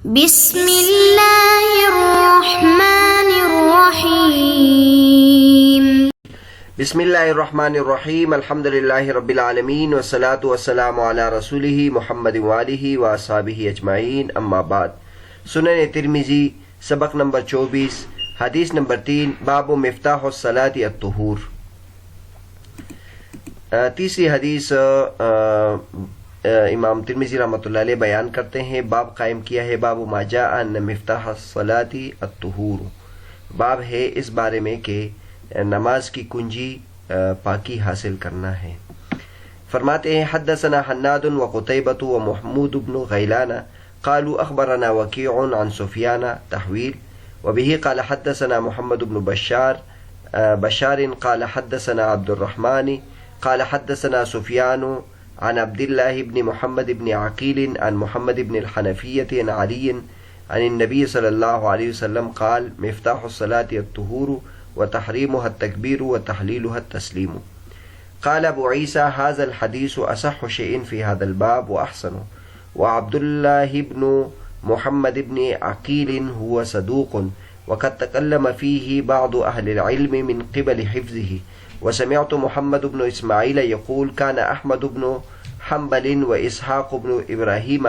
بسم اللہ الرحمن الرحیم بسم اللہ الرحمن الرحیم الحمدللہ رب العالمین والصلاة والسلام علی رسولہ محمد وآلہ واصحابہ اجمعین اما بعد۔ سنن ترمذی سبق نمبر 24 حدیث نمبر 3 باب مفتاح الصلاۃ الطہور۔ تیسری حدیث امام ترمذی رحمۃ اللہ علیہ بیان کرتے ہیں، باب قائم کیا ہے باب ما جاء ان مفتاح الصلاۃ الطہور، باب ہے اس بارے میں کہ نماز کی کنجی پاکی حاصل کرنا ہے۔ فرماتے ہیں حدثنا حناد وقتیبۃ ومحمود بن غیلان قالوا اخبرنا وکیع عن سفیان تحویل وبه قال حدثنا محمد بن بشار قال حدثنا عبد الرحمن قال حدثنا سفیان عن عبد الله بن محمد بن عقيل عن محمد بن الحنفية عن علي عن النبي صلى الله عليه وسلم قال مفتاح الصلاة الطهور وتحريمها التكبير وتحليلها التسليم۔ قال أبو عيسى هذا الحديث أصح شيء في هذا الباب وأحسنه، وعبد الله بن محمد بن عقيل هو صدوق وقد تكلم فيه بعض أهل العلم من قبل حفظه، وسمعت محمد بن إسماعيل يقول كان أحمد بن حنبل وإسحاق بن إبراهيم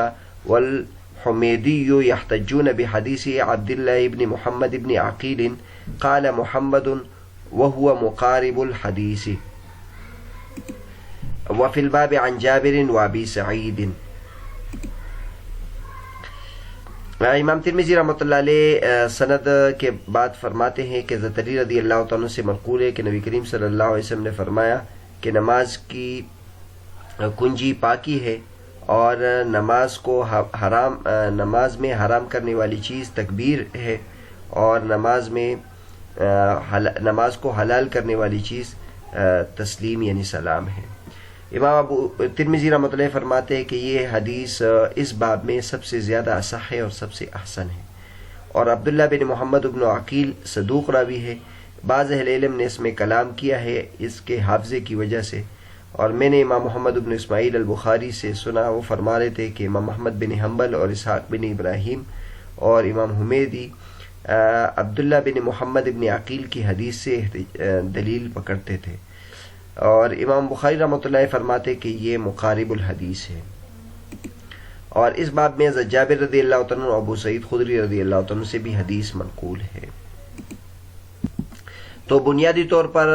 والحميدي يحتجون بحديث عبد الله بن محمد بن عقيل، قال محمد وهو مقارب الحديث، وفي الباب عن جابر وأبي سعيد۔ امام ترمذی رحمۃ اللہ علیہ سند کے بعد فرماتے ہیں کہ حضرت علی رضی اللہ تعالیٰ سے منقول ہے کہ نبی کریم صلی اللہ علیہ وسلم نے فرمایا کہ نماز کی کنجی پاکی ہے، اور نماز میں حرام کرنے والی چیز تکبیر ہے، اور نماز کو حلال کرنے والی چیز تسلیم یعنی سلام ہے۔ امام ابو ترمذی رحمۃ اللہ فرماتے ہیں کہ یہ حدیث اس باب میں سب سے زیادہ اصح ہے اور سب سے احسن ہے، اور عبداللہ بن محمد بن عقیل صدوق راوی ہے۔ بعض اہل علم نے اس میں کلام کیا ہے اس کے حافظے کی وجہ سے، اور میں نے امام محمد بن اسماعیل البخاری سے سنا، وہ فرما رہے تھے کہ امام احمد بن حنبل اور اسحاق بن ابراہیم اور امام حمیدی عبداللہ بن محمد بن عقیل کی حدیث سے دلیل پکڑتے تھے، اور امام بخاری رحمۃ اللہ فرماتے کہ یہ مقارب الحدیث ہے۔ اور اس باب میں جابر رضی اللہ عنہ اور ابو سعید خدری رضی اللہ عنہ سے بھی حدیث منقول ہے۔ تو بنیادی طور پر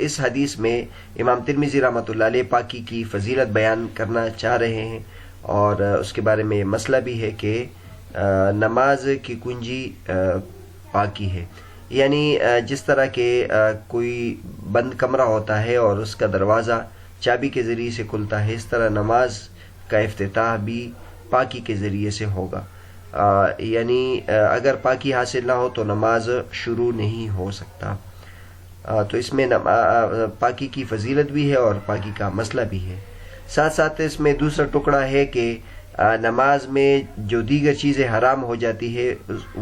اس حدیث میں امام ترمذی رحمۃ اللہ علیہ پاکی کی فضیلت بیان کرنا چاہ رہے ہیں، اور اس کے بارے میں مسئلہ بھی ہے کہ نماز کی کنجی پاکی ہے، یعنی جس طرح کہ کوئی بند کمرہ ہوتا ہے اور اس کا دروازہ چابی کے ذریعے سے کھلتا ہے، اس طرح نماز کا افتتاح بھی پاکی کے ذریعے سے ہوگا، یعنی اگر پاکی حاصل نہ ہو تو نماز شروع نہیں ہو سکتا۔ تو اس میں پاکی کی فضیلت بھی ہے اور پاکی کا مسئلہ بھی ہے۔ ساتھ ساتھ اس میں دوسرا ٹکڑا ہے کہ نماز میں جو دیگر چیزیں حرام ہو جاتی ہے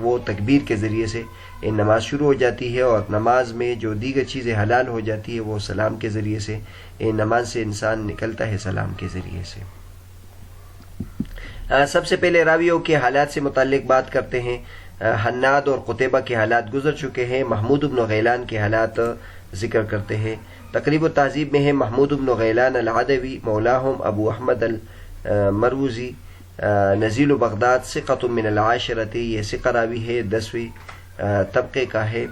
وہ تکبیر کے ذریعے سے نماز شروع ہو جاتی ہے، اور نماز میں جو دیگر چیزیں حلال ہو جاتی ہے وہ سلام کے ذریعے سے نماز سے انسان نکلتا ہے سلام کے ذریعے سے۔ سب سے پہلے راویوں کے حالات سے متعلق بات کرتے ہیں۔ حناد اور قتیبہ کے حالات گزر چکے ہیں، محمود بن غیلان کے حالات ذکر کرتے ہیں۔ تقریب التہذیب میں ہے محمود بن غیلان العدوی مولاہم ابو احمد المروزی نزیل بغداد ثقۃ من العاشرۃ، یہ ثقہ راوی ہے، 10ویں طبقے کا ہے،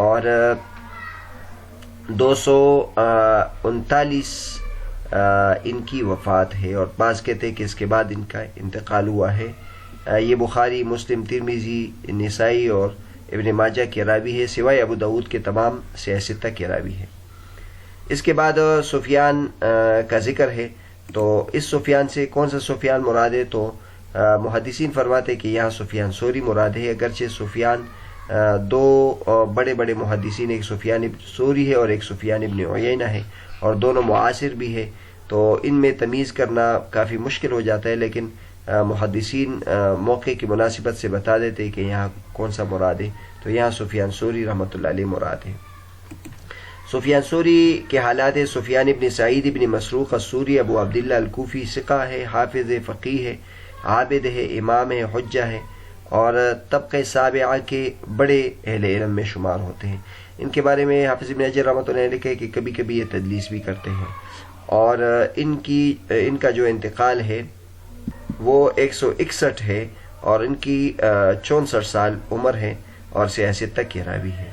اور 239 ان کی وفات ہے، اور بعض کہتے ہیں کہ اس کے بعد ان کا انتقال ہوا ہے۔ یہ بخاری، مسلم، ترمذی، نسائی اور ابن ماجہ کے راوی ہے، سوائے ابو داود کے تمام سیاستہ کے راوی ہے۔ اس کے بعد سفیان کا ذکر ہے، تو اس سفیان سے کون سا سفیان مراد ہے؟ تو محدثین فرماتے کہ یہاں سفیان ثوری مراد ہے، اگرچہ سفیان دو بڑے بڑے محدثین، ایک سفیان ابن ثوری ہے اور ایک سفیان ابن عیینہ ہے، اور دونوں معاصر بھی ہے، تو ان میں تمیز کرنا کافی مشکل ہو جاتا ہے، لیکن محدثین موقع کی مناسبت سے بتا دیتے کہ یہاں کون سا مراد ہے، تو یہاں سفیان ثوری رحمۃ اللہ علیہ مراد ہے۔ سفیان ثوری کے حالات ہے، سفیان ابن سعید ابن مسروق الثوری ابو عبداللہ الکوفی ثقہ ہے، حافظ فقیہ ہے، عابد ہے، امام ہے، حجہ ہے، اور طبقہ سابعہ کے بڑے اہل علم میں شمار ہوتے ہیں۔ ان کے بارے میں حافظ ابن حجر رحمۃ اللہ علیہ لکھے کہ کبھی کبھی یہ تدلیس بھی کرتے ہیں، اور ان کا جو انتقال ہے وہ 161 ہے، اور ان کی 64 سال عمر ہے، اور سیاست تک کے راوی ہے۔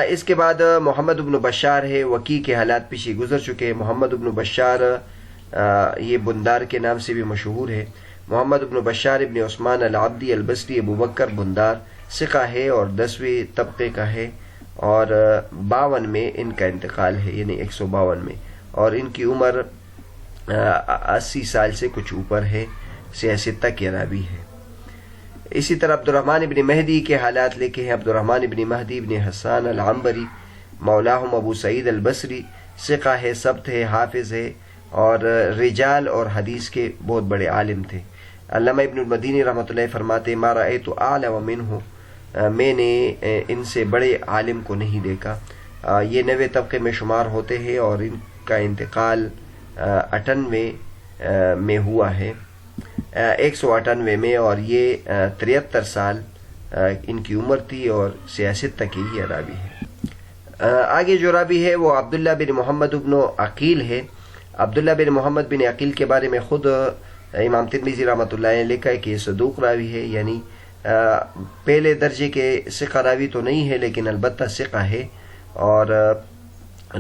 اس کے بعد محمد ابن بشار ہے، وکی کے حالات پیچھے گزر چکے ہیں۔ محمد ابن بشار یہ بندار کے نام سے بھی مشہور ہے۔ محمد ابن بشار ابن عثمان العبدی البصری ابو بکر بندار ثقہ ہے اور 10ویں طبقے کا ہے، اور 52 میں ان کا انتقال ہے، یعنی 152 میں، اور ان کی عمر 80 سال سے کچھ اوپر ہے، سیاستہ کے راوی ہے۔ اسی طرح عبد الرحمن ابن مہدی کے حالات لکھے ہیں۔ عبد الرحمن ابن مہدی ابن حسان العنبری مولاہم ابو سعید البصری ثقہ ہے، ثبت ہے، حافظ ہے، اور رجال اور حدیث کے بہت بڑے عالم تھے۔ علامہ ابن المدینی رحمۃ اللہ فرماتے ما رأیت اعلم منہ، میں نے ان سے بڑے عالم کو نہیں دیکھا۔ یہ 90 طبقے میں شمار ہوتے ہیں، اور ان کا انتقال 98 میں ہوا ہے، 198 میں، اور یہ 73 سال ان کی عمر تھی، اور سیاست تک ہی یہ راوی ہے۔ آگے جو راوی ہے وہ عبداللہ بن محمد بن عقیل ہے۔ عبداللہ بن محمد بن عقیل کے بارے میں خود امام ترمذی رحمۃ اللہ نے لکھا ہے کہ یہ صدوق راوی ہے، یعنی پہلے درجے کے ثقہ راوی تو نہیں ہے، لیکن البتہ ثقہ ہے، اور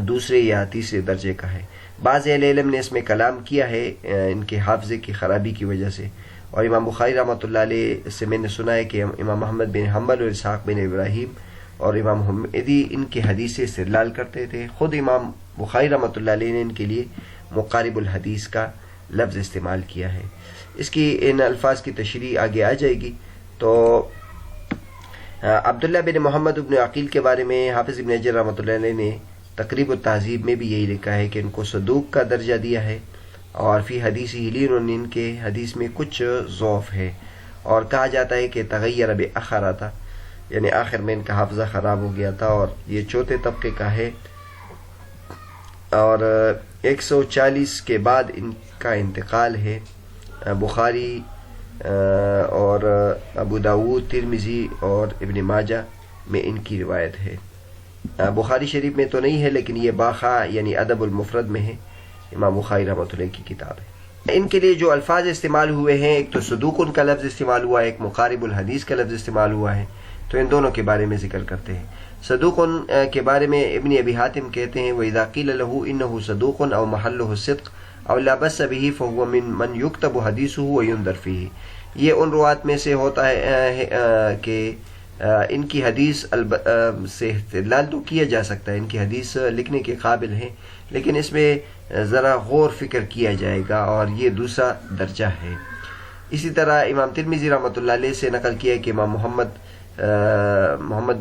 دوسرے یا تیسرے درجے کا ہے۔ بعض اہل علم نے اس میں کلام کیا ہے ان کے حافظے کی خرابی کی وجہ سے، اور امام بخاری رحمۃ اللہ علیہ سے میں نے سنا ہے کہ امام محمد بن حنبل اور اسحاق بن ابراہیم اور امام حمیدی ان کی حدیث سے استدلال کرتے تھے۔ خود امام بخاری رحمۃ اللہ علیہ نے ان کے لیے مقارب الحدیث کا لفظ استعمال کیا ہے۔ اس کی ان الفاظ کی تشریح آگے آ جائے گی۔ تو عبداللہ بن محمد بن عقیل کے بارے میں حافظ ابن حجر رحمۃ اللہ علیہ نے تقریب التہذیب میں بھی یہی لکھا ہے کہ ان کو صدوق کا درجہ دیا ہے، اور فی حدیث ہلین، ان کے حدیث میں کچھ ضعف ہے، اور کہا جاتا ہے کہ تغیر بآخر تھا، یعنی آخر میں ان کا حافظہ خراب ہو گیا تھا، اور یہ 4تھے طبقے کا ہے، اور 140 کے بعد ان کا انتقال ہے۔ بخاری اور ابو داود، ترمذی اور ابن ماجہ میں ان کی روایت ہے۔ بخاری شریف میں تو نہیں ہے، لیکن یہ باخا یعنی ادب المفرد میں ہے، امام بخاری رحمۃ اللہ کی کتاب ہے۔ ان کے لیے جو الفاظ استعمال ہوئے ہیں، ایک تو صدوق ان کا لفظ استعمال ہوا ہے، ایک مقارب الحدیث کا لفظ استعمال ہوا ہے، تو ان دونوں کے بارے میں ذکر کرتے ہیں۔ صدوق کے بارے میں ابن ابی حاتم کہتے ہیں وَإِذَا قِيلَ لَهُ إِنَّهُ صَدُوقٌ أَوْ مَحَلُّهُ الصِّدْقُ أَوْ لَا بَأْسَ بِهِ فَهُوَ مِمَّنْ يُكْتَبُ حَدِيثُهُ وَيُنْظَرُ فِيهِ۔ یہ ان روات میں سے ہوتا ہے کہ ان کی حدیث سے استدلال تو کیا جا سکتا ہے، ان کی حدیث لکھنے کے قابل ہیں، لیکن اس میں ذرا غور فکر کیا جائے گا، اور یہ دوسرا درجہ ہے۔ اسی طرح امام ترمذی رحمۃ اللہ علیہ سے نقل کیا ہے کہ امام محمد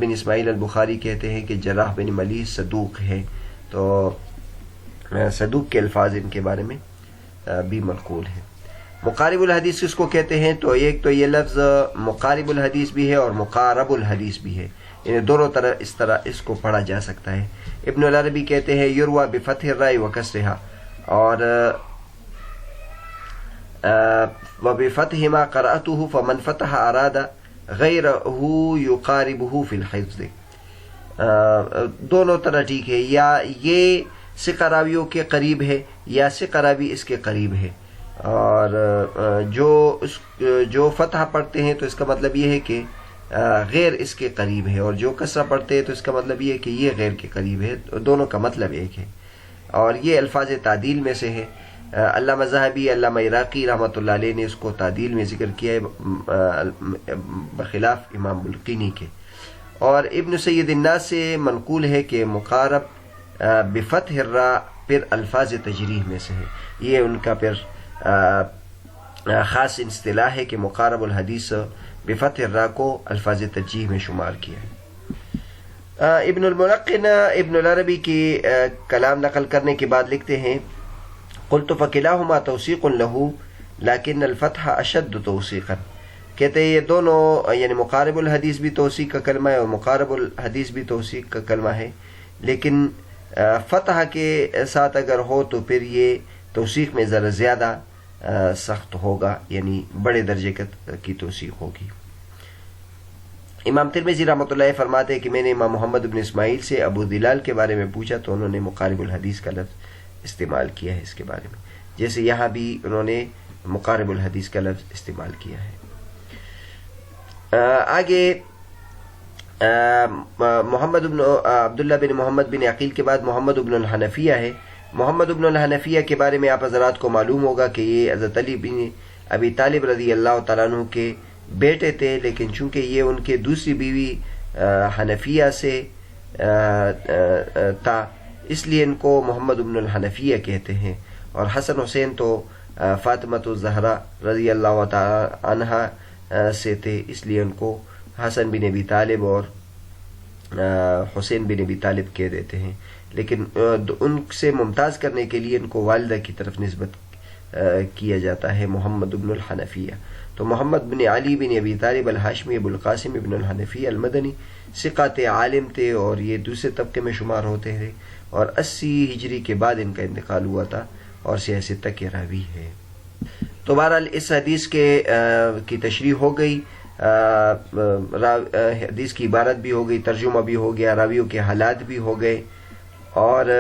بن اسماعیل البخاری کہتے ہیں کہ جراح بن ملیح صدوق ہے، تو صدوق کے الفاظ ان کے بارے میں بھی منقول ہیں۔ مقارب الحدیث کس کو کہتے ہیں؟ تو ایک تو یہ لفظ مقارب الحدیث بھی ہے اور مقارب الحدیث بھی ہے، یعنی دونوں طرح اس کو پڑھا جا سکتا ہے۔ ابن العربی کہتے ہیں یروى بفتح الراء وکسرها، اور وبفتح ما قرأته فمن فتح اراد غیرہ یقاربہ فی الحفظ۔ دونوں طرح ٹھیک ہے، یا یہ ثقہ راویوں کے قریب ہے یا ثقہ راوی اس کے قریب ہے، اور جو فتح پڑھتے ہیں تو اس کا مطلب یہ ہے کہ غیر اس کے قریب ہے، اور جو کسرہ پڑھتے ہیں تو اس کا مطلب یہ ہے کہ یہ غیر کے قریب ہے، دونوں کا مطلب ایک ہے، اور یہ الفاظ تعدیل میں سے ہے۔ علامہ ذہبی، علامہ عراقی رحمۃ اللہ علیہ نے اس کو تعدیل میں ذکر کیا ہے بخلاف امام بلقینی کے، اور ابن سید الناس سے منقول ہے کہ مقارب بفتح الراء پھر الفاظ تجریح میں سے ہے، یہ ان کا پھر خاص اصطلاح ہے کہ مقارب الحدیث بفتح الراء کو الفاظ ترجیح میں شمار کیا ہے۔ ابن الملقن ابن العربی کی کلام نقل کرنے کے بعد لکھتے ہیں قلت فکلاہما توثیق لہ لیکن الفتح اشد توثیقا، کہتے ہیں یہ دونوں یعنی مقارب الحدیث بھی توثیق کا کلمہ ہے اور مقارب الحدیث بھی توثیق کا کلمہ ہے، لیکن فتح کے ساتھ اگر ہو تو پھر یہ توثیق میں ذرا زیادہ سخت ہوگا، یعنی بڑے درجے کی توثیق ہوگی۔ امام ترمذی رحمۃ اللہ فرماتے ہیں کہ میں نے امام محمد بن اسماعیل سے ابو دلال کے بارے میں پوچھا تو انہوں نے مقارب الحدیث کا لفظ استعمال کیا ہے اس کے بارے میں، جیسے یہاں بھی انہوں نے مقارب الحدیث کا لفظ استعمال کیا ہے۔ آگے محمد بن عبداللہ بن محمد بن عقیل کے بعد محمد بن الحنفیہ ہے۔ محمد بن الحنفیہ کے بارے میں آپ حضرات کو معلوم ہوگا کہ یہ حضرت علی بن ابی طالب رضی اللہ تعالیٰ عنہ کے بیٹے تھے، لیکن چونکہ یہ ان کے دوسری بیوی حنفیہ سے تھا اس لیے ان کو محمد بن الحنفیہ کہتے ہیں، اور حسن حسین تو فاطمۃ الزہرا رضی اللہ تعالی عنہا سے تھے، اس لیے ان کو حسن بن ابی طالب اور حسین بن ابی طالب کہہ دیتے ہیں، لیکن ان سے ممتاز کرنے کے لیے ان کو والدہ کی طرف نسبت کیا جاتا ہے محمد بن الحنفیہ۔ تو محمد بن علی بن ابی طالب الہاشمی ابو القاسم بن الحنفیہ المدنی ثقات عالم تھے، اور یہ دوسرے طبقے میں شمار ہوتے تھے، اور 80 ہجری کے بعد ان کا انتقال ہوا تھا، اور سیاست کے راوی ہے۔ تو بہرحال اس حدیث کی تشریح ہو گئی، حدیث کی عبارت بھی ہو گئی، ترجمہ بھی ہو گیا، راویوں کے حالات بھی ہو گئے، اور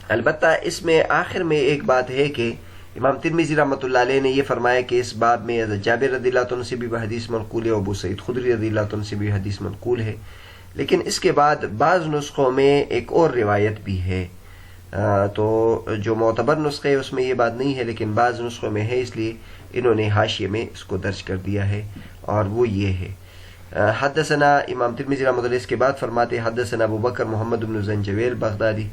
البتہ اس میں آخر میں ایک بات ہے کہ امام ترمذی رحمۃ اللہ علیہ نے یہ فرمایا کہ اس باب میں حضرت جابر رضی اللہ عنہ سے بھی حدیث منقول ہے، ابو سعید خدری رضی اللہ عنہ سے بھی حدیث منقول ہے، لیکن اس کے بعد بعض نسخوں میں ایک اور روایت بھی ہے، تو جو معتبر نسخے ہے اس میں یہ بات نہیں ہے، لیکن بعض نسخوں میں ہے، اس لیے انہوں نے حاشیے میں اس کو درج کر دیا ہے، اور وہ یہ ہے۔ حدثنا امام ترمذی رحمۃ اللہ اس کے بعد فرماتے حدثنا ابو بکر محمد بن زنجویل بغدادی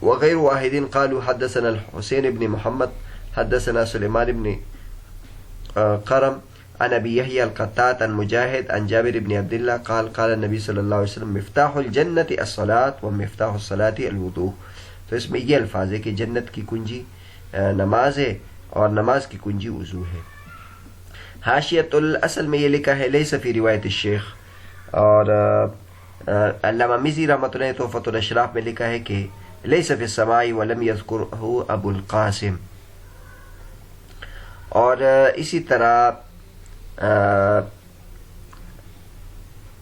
وغیر واحد قالوا حدثنا الحسین بن محمد حدثنا سلیمان بن قرم عن ابی یحیی القطات عن مجاہد عن جابر بن عبداللہ قال قال النبی صلی اللہ علیہ وسلم مفتاح الجنت الصلاۃ ومفتاح الصلاۃ الوضوء۔ تو اس میں یہ الفاظ ہے کہ جنت کی کنجی نماز ہے اور نماز کی کنجی وضو ہے۔ حاشیۃ الاصل میں یہ لکھا ہے لیس فی روایت الشیخ، اور علامہ مزی رحمۃ اللہ تحفۃ الاشراف میں لکھا ہے کہ لیس فی السماء ولم یذکرہ ابو القاسم، اور اسی طرح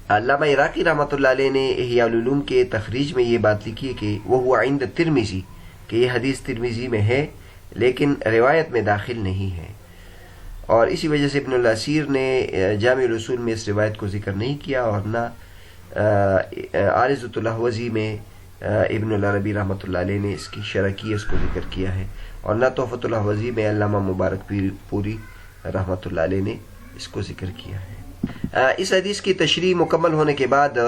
علامہ عراقی رحمۃ اللہ علیہ نے احیاء العلوم کے تخریج میں یہ بات لکھی ہے کہ وہ عند ترمذی، کہ یہ حدیث ترمذی میں ہے لیکن روایت میں داخل نہیں ہے، اور اسی وجہ سے ابن الاسیر نے جامع الاصول میں اس روایت کو ذکر نہیں کیا، اور نہ عارضۃ الاحوزی میں ابن العربی رحمۃ اللہ علیہ نے اس کی شرح کی، اس کو ذکر کیا ہے، اور نہ تحفۃ الاحوزی میں علامہ مبارک پوری رحمۃ اللہ علیہ نے اس کو ذکر کیا ہے۔ اس حدیث کی تشریح مکمل ہونے کے بعد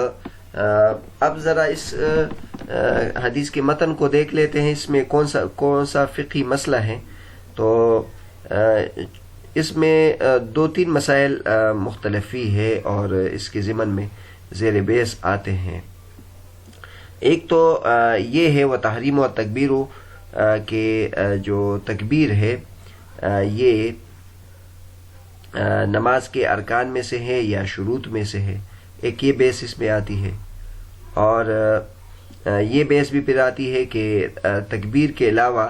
اب ذرا اس حدیث کے متن کو دیکھ لیتے ہیں، اس میں کون سا فقہی مسئلہ ہے۔ تو اس میں 2-3 مسائل مختلفی ہے اور اس کے ضمن میں زیر بحث آتے ہیں۔ ایک تو یہ ہے وہ تحریم و تکبیر کہ جو تکبیر ہے یہ نماز کے ارکان میں سے ہے یا شروط میں سے ہے، ایک یہ بحث اس میں آتی ہے، اور یہ بحث بھی پھر آتی ہے کہ تکبیر کے علاوہ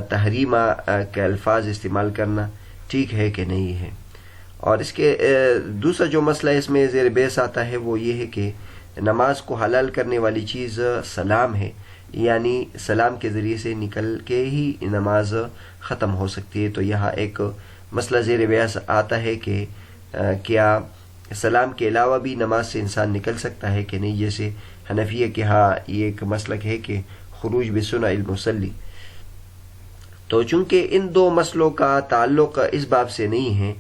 تحریمہ کے الفاظ استعمال کرنا ٹھیک ہے کہ نہیں ہے۔ اور اس کے دوسرا جو مسئلہ اس میں زیر بحث آتا ہے وہ یہ ہے کہ نماز کو حلال کرنے والی چیز سلام ہے، یعنی سلام کے ذریعے سے نکل کے ہی نماز ختم ہو سکتی ہے۔ تو یہاں ایک مسئلہ زیر بحث آتا ہے کہ کیا سلام کے علاوہ بھی نماز سے انسان نکل سکتا ہے کہ نہیں، جیسے حنفیہ کے ہاں یہ ایک مسلک ہے کہ خروج بسنہ المصلی۔ تو چونکہ ان دو مسئلوں کا تعلق اس باب سے نہیں ہے،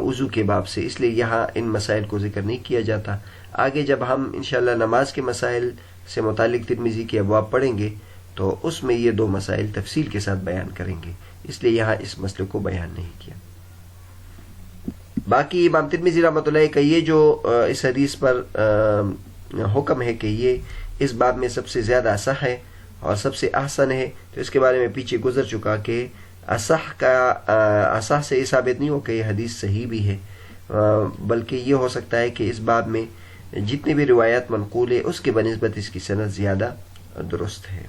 وضو کے باب سے، اس لیے یہاں ان مسائل کو ذکر نہیں کیا جاتا۔ آگے جب ہم انشاءاللہ نماز کے مسائل سے متعلق ترمذی کے ابواب پڑھیں گے تو اس میں یہ 2 مسائل تفصیل کے ساتھ بیان کریں گے، اس لیے یہاں اس مسئلے کو بیان نہیں کیا۔ باقی امام ترمذی رحمۃ اللہ کا یہ جو اس حدیث پر حکم ہے کہ یہ اس باب میں سب سے زیادہ اصح ہے اور سب سے احسن ہے، تو اس کے بارے میں پیچھے گزر چکا کہ اصح سے یہ ثابت نہیں ہو کہ یہ حدیث صحیح بھی ہے، بلکہ یہ ہو سکتا ہے کہ اس باب میں جتنی بھی روایات منقول ہے اس کے بنسبت اس کی سند زیادہ درست ہے۔